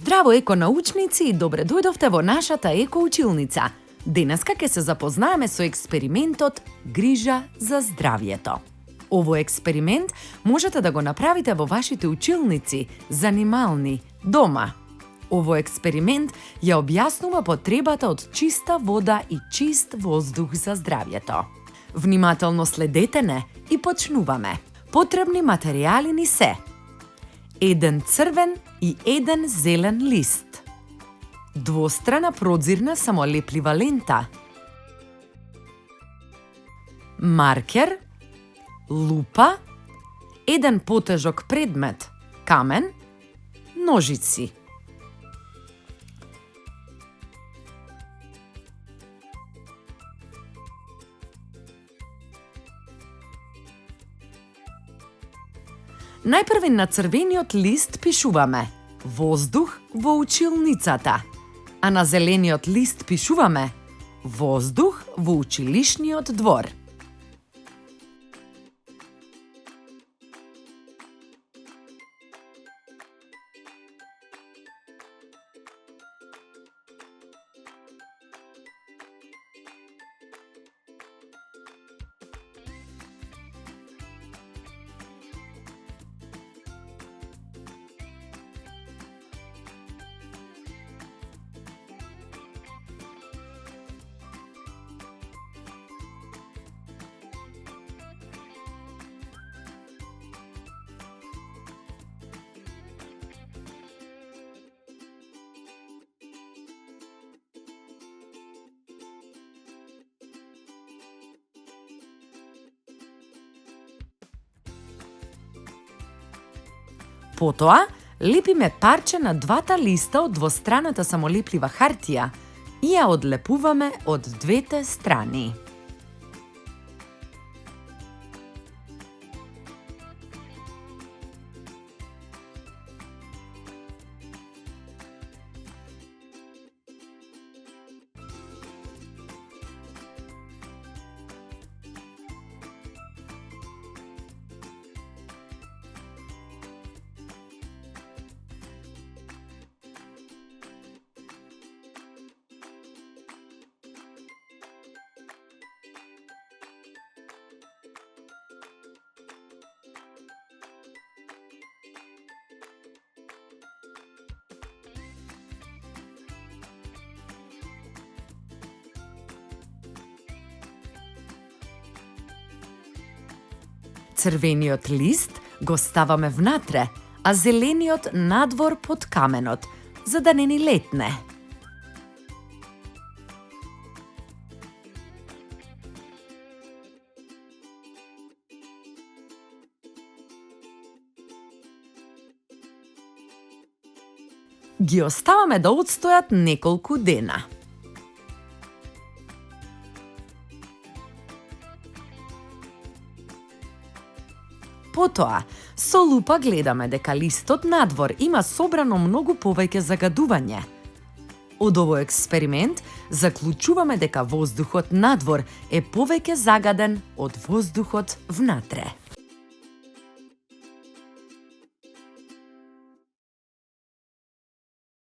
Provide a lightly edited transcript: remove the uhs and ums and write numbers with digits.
Здраво еконаучници и добре дојдовте во нашата екоучилница. Денеска ќе се запознаеме со експериментот Грижа за здравјето. Овој експеримент можете да го направите во вашите училници, занимални, дома. Овој експеримент ја објаснува потребата од чиста вода и чист воздух за здравјето. Внимателно следете не и почнуваме. Потребни материјали ни се: еден црвен и еден зелен лист, двострана прозирна самолеплива лента, маркер, лупа, еден потежок предмет, камен, ножици. Најпрви на црвениот лист пишуваме воздух во училницата, а на зелениот лист пишуваме воздух во училишниот двор. Потоа, лепиме парче на двата листа од двостраната самолеплива хартија и ја одлепуваме од двете страни. Црвениот лист го ставаме внатре, а зелениот надвор под каменот, за да не ни летне. Ги оставаме да одстојат неколку дена. Потоа, со лупа гледаме дека листот надвор има собрано многу повеќе загадување. Од овој експеримент заклучуваме дека воздухот надвор е повеќе загаден од воздухот внатре.